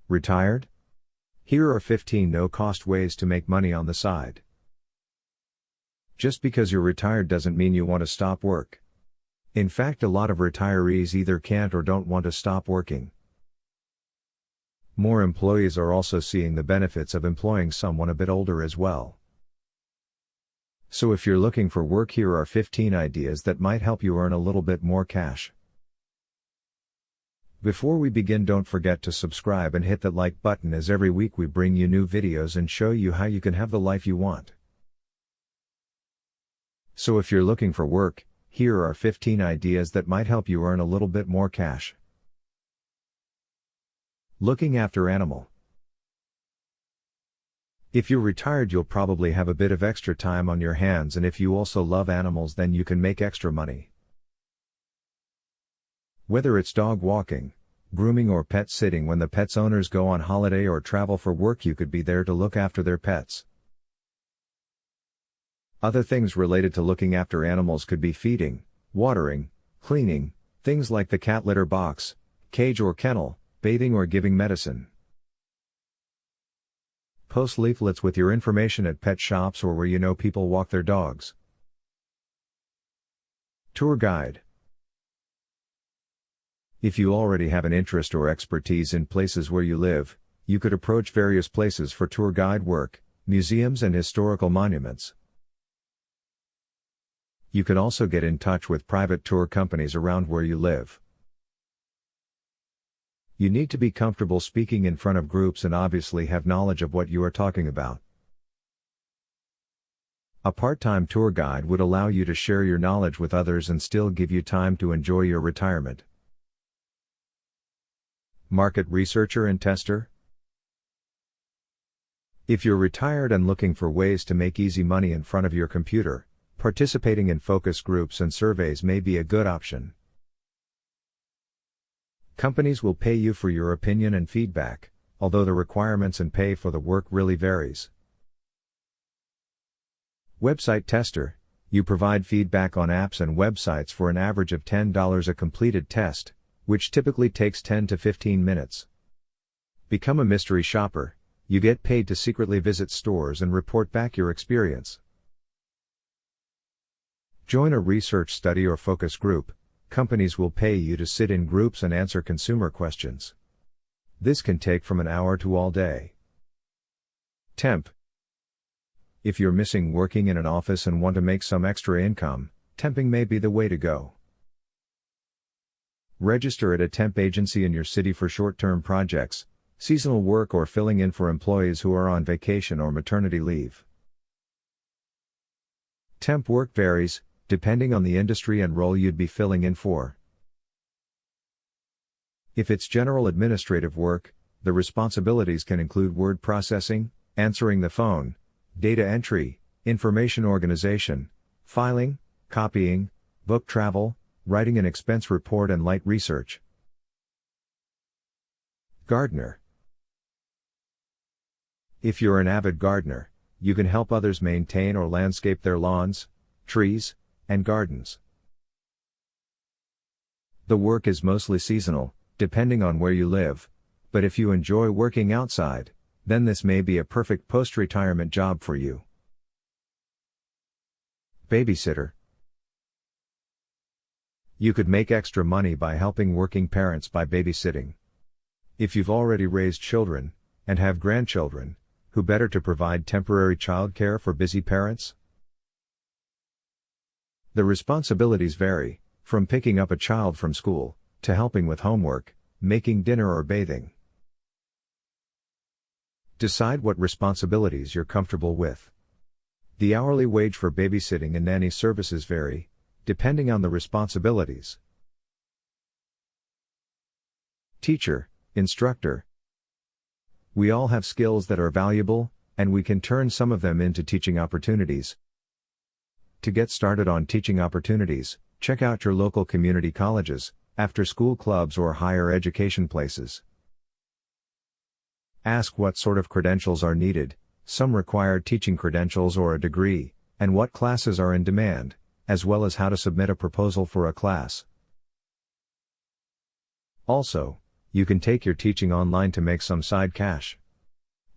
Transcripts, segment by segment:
Retired? Here are 15 no-cost ways to make money on the side. Just because you're retired doesn't mean you want to stop work. In fact, a lot of retirees either can't or don't want to stop working. More employees are also seeing the benefits of employing someone a bit older as well. So if you're looking for work, here are 15 ideas that might help you earn a little bit more cash. Before we begin, don't forget to subscribe and hit that like button, as every week we bring you new videos and show you how you can have the life you want. So if you're looking for work, here are 15 ideas that might help you earn a little bit more cash. Looking after animal. If you're retired, you'll probably have a bit of extra time on your hands, and if you also love animals, then you can make extra money. Whether it's dog walking, grooming, or pet sitting, when the pet's owners go on holiday or travel for work, you could be there to look after their pets. Other things related to looking after animals could be feeding, watering, cleaning, things like the cat litter box, cage or kennel, bathing or giving medicine. Post leaflets with your information at pet shops or where you know people walk their dogs. Tour guide. If you already have an interest or expertise in places where you live, you could approach various places for tour guide work, museums and historical monuments. You can also get in touch with private tour companies around where you live. You need to be comfortable speaking in front of groups and obviously have knowledge of what you are talking about. A part-time tour guide would allow you to share your knowledge with others and still give you time to enjoy your retirement. Market researcher and tester. If you're retired and looking for ways to make easy money in front of your computer, participating in focus groups and surveys may be a good option. Companies will pay you for your opinion and feedback, although the requirements and pay for the work really varies. Website tester. You provide feedback on apps and websites for an average of $10 a completed test, which typically takes 10 to 15 minutes. Become a mystery shopper. You get paid to secretly visit stores and report back your experience. Join a research study or focus group. Companies will pay you to sit in groups and answer consumer questions. This can take from an hour to all day. Temp. If you're missing working in an office and want to make some extra income, temping may be the way to go. Register at a temp agency in your city for short-term projects, seasonal work, or filling in for employees who are on vacation or maternity leave. Temp work varies, depending on the industry and role you'd be filling in for. If it's general administrative work, the responsibilities can include word processing, answering the phone, data entry, information organization, filing, copying, book travel, writing an expense report, and light research. Gardener. If you're an avid gardener, you can help others maintain or landscape their lawns, trees, and gardens. The work is mostly seasonal, depending on where you live, but if you enjoy working outside, then this may be a perfect post-retirement job for you. Babysitter. You could make extra money by helping working parents by babysitting. If you've already raised children, and have grandchildren, who better to provide temporary childcare for busy parents? The responsibilities vary, from picking up a child from school, to helping with homework, making dinner, or bathing. Decide what responsibilities you're comfortable with. The hourly wage for babysitting and nanny services vary, depending on the responsibilities. Teacher, instructor. We all have skills that are valuable, and we can turn some of them into teaching opportunities. To get started on teaching opportunities, check out your local community colleges, after-school clubs, or higher education places. Ask what sort of credentials are needed. Some require teaching credentials or a degree, and what classes are in demand, as well as how to submit a proposal for a class. Also, You can take your teaching online to make some side cash.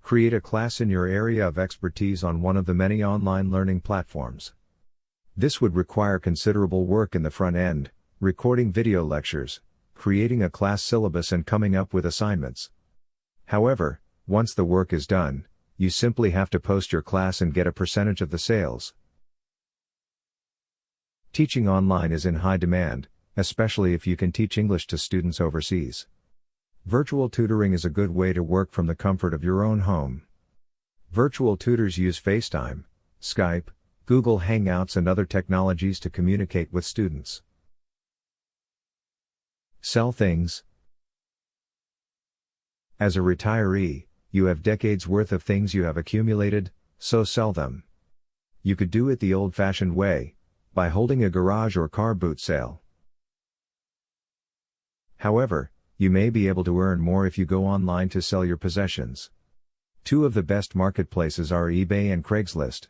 Create a class in your area of expertise on one of the many online learning platforms. This would require considerable work in the front end, recording video lectures, creating a class syllabus and coming up with assignments. However, once the work is done, you simply have to post your class and get a percentage of the sales. Teaching online is in high demand, especially if you can teach English to students overseas. Virtual tutoring is a good way to work from the comfort of your own home. Virtual tutors use FaceTime, Skype, Google Hangouts and other technologies to communicate with students. Sell things. As a retiree, you have decades worth of things you have accumulated, so sell them. You could do it the old-fashioned way, by holding a garage or car boot sale. However, you may be able to earn more if you go online to sell your possessions. Two of the best marketplaces are eBay and Craigslist.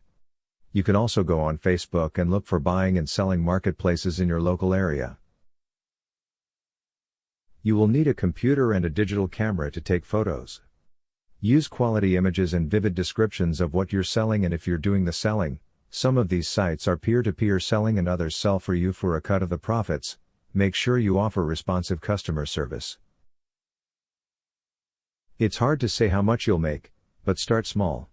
You can also go on Facebook and look for buying and selling marketplaces in your local area. You will need a computer and a digital camera to take photos. Use quality images and vivid descriptions of what you're selling, and if you're doing the selling, some of these sites are peer-to-peer selling and others sell for you for a cut of the profits. Make sure you offer responsive customer service. It's hard to say how much you'll make, but start small.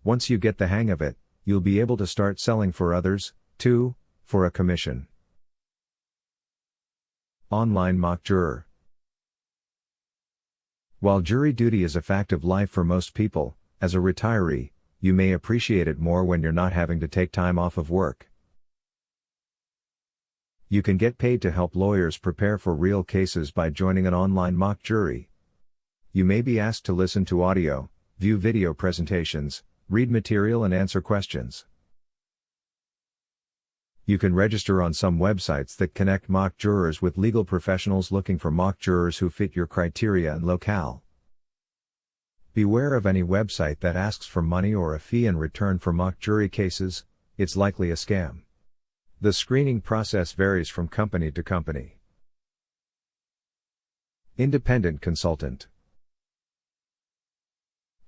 Once you get the hang of it, you'll be able to start selling for others, too, for a commission. Online mock juror. While jury duty is a fact of life for most people, as a retiree, you may appreciate it more when you're not having to take time off of work. You can get paid to help lawyers prepare for real cases by joining an online mock jury. You may be asked to listen to audio, view video presentations, read material and answer questions. You can register on some websites that connect mock jurors with legal professionals looking for mock jurors who fit your criteria and locale. Beware of any website that asks for money or a fee in return for mock jury cases. It's likely a scam. The screening process varies from company to company. Independent consultant.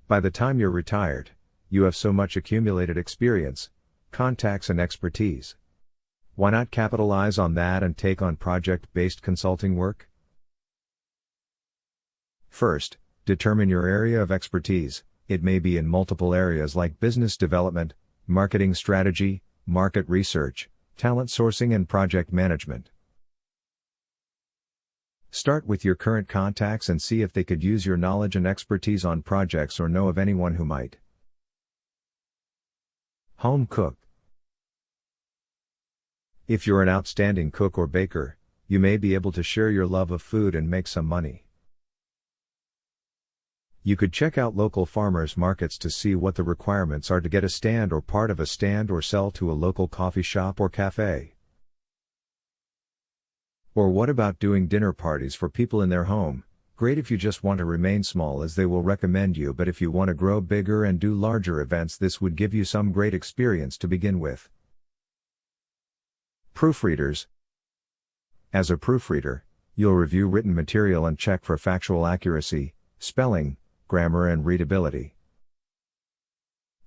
By the time you're retired, you have so much accumulated experience, contacts and expertise. Why not capitalize on that and take on project-based consulting work? First, determine your area of expertise. It may be in multiple areas like business development, marketing strategy, market research, talent sourcing and project management. Start with your current contacts and see if they could use your knowledge and expertise on projects or know of anyone who might. Home cook. If you're an outstanding cook or baker, you may be able to share your love of food and make some money. You could check out local farmers markets to see what the requirements are to get a stand or part of a stand or sell to a local coffee shop or cafe. Or what about doing dinner parties for people in their home? Great if you just want to remain small, as they will recommend you, but if you want to grow bigger and do larger events, this would give you some great experience to begin with. Proofreaders. As a proofreader, you'll review written material and check for factual accuracy, spelling, grammar and readability.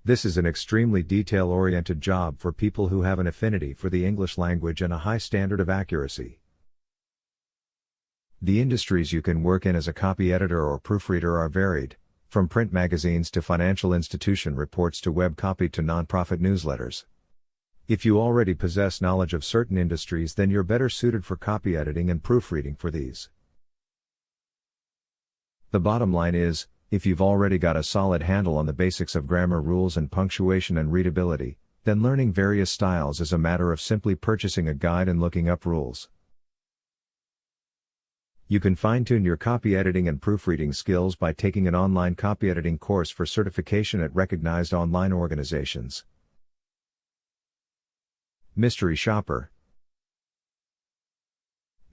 This is an extremely detail-oriented job for people who have an affinity for the English language and a high standard of accuracy. The industries you can work in as a copy editor or proofreader are varied, from print magazines to financial institution reports to web copy to nonprofit newsletters. If you already possess knowledge of certain industries, then you're better suited for copy editing and proofreading for these. The bottom line is, if you've already got a solid handle on the basics of grammar rules and punctuation and readability, then learning various styles is a matter of simply purchasing a guide and looking up rules. You can fine-tune your copy editing and proofreading skills by taking an online copy editing course for certification at recognized online organizations. Mystery shopper.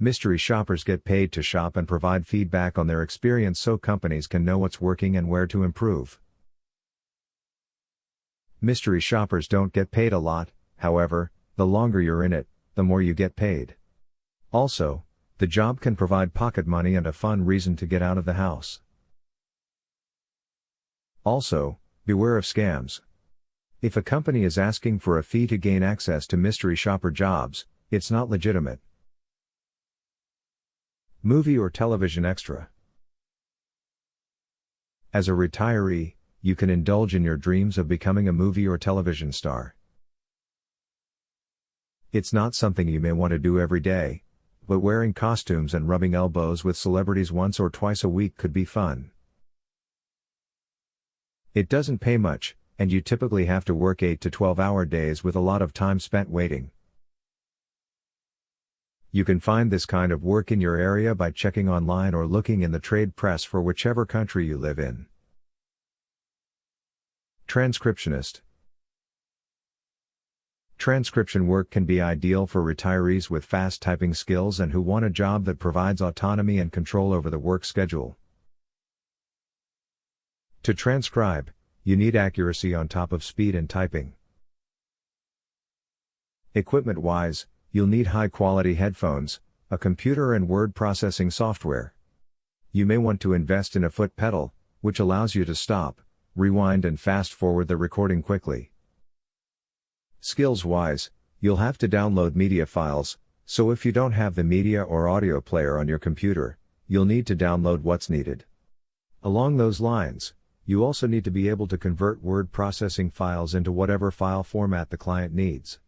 Mystery shoppers get paid to shop and provide feedback on their experience so companies can know what's working and where to improve. Mystery shoppers don't get paid a lot, however, the longer you're in it, the more you get paid. Also, The job can provide pocket money and a fun reason to get out of the house. Also, beware of scams. If a company is asking for a fee to gain access to mystery shopper jobs, it's not legitimate. Movie or television extra. As a retiree, you can indulge in your dreams of becoming a movie or television star. It's not something you may want to do every day, but wearing costumes and rubbing elbows with celebrities once or twice a week could be fun. It doesn't pay much, and you typically have to work 8 to 12-hour days with a lot of time spent waiting. You can find this kind of work in your area by checking online or looking in the trade press for whichever country you live in. Transcriptionist. Transcription work can be ideal for retirees with fast typing skills and who want a job that provides autonomy and control over the work schedule. To transcribe, you need accuracy on top of speed in typing. Equipment-wise, you'll need high-quality headphones, a computer and word processing software. You may want to invest in a foot pedal, which allows you to stop, rewind and fast-forward the recording quickly. Skills-wise, you'll have to download media files, so if you don't have the media or audio player on your computer, you'll need to download what's needed. Along those lines, you also need to be able to convert word processing files into whatever file format the client needs.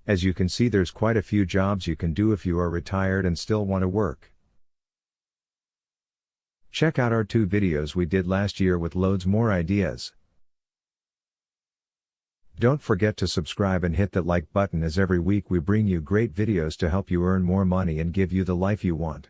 As you can see, there's quite a few jobs you can do if you are retired and still want to work. Check out our 2 videos we did last year with loads more ideas. Don't forget to subscribe and hit that like button, as every week we bring you great videos to help you earn more money and give you the life you want.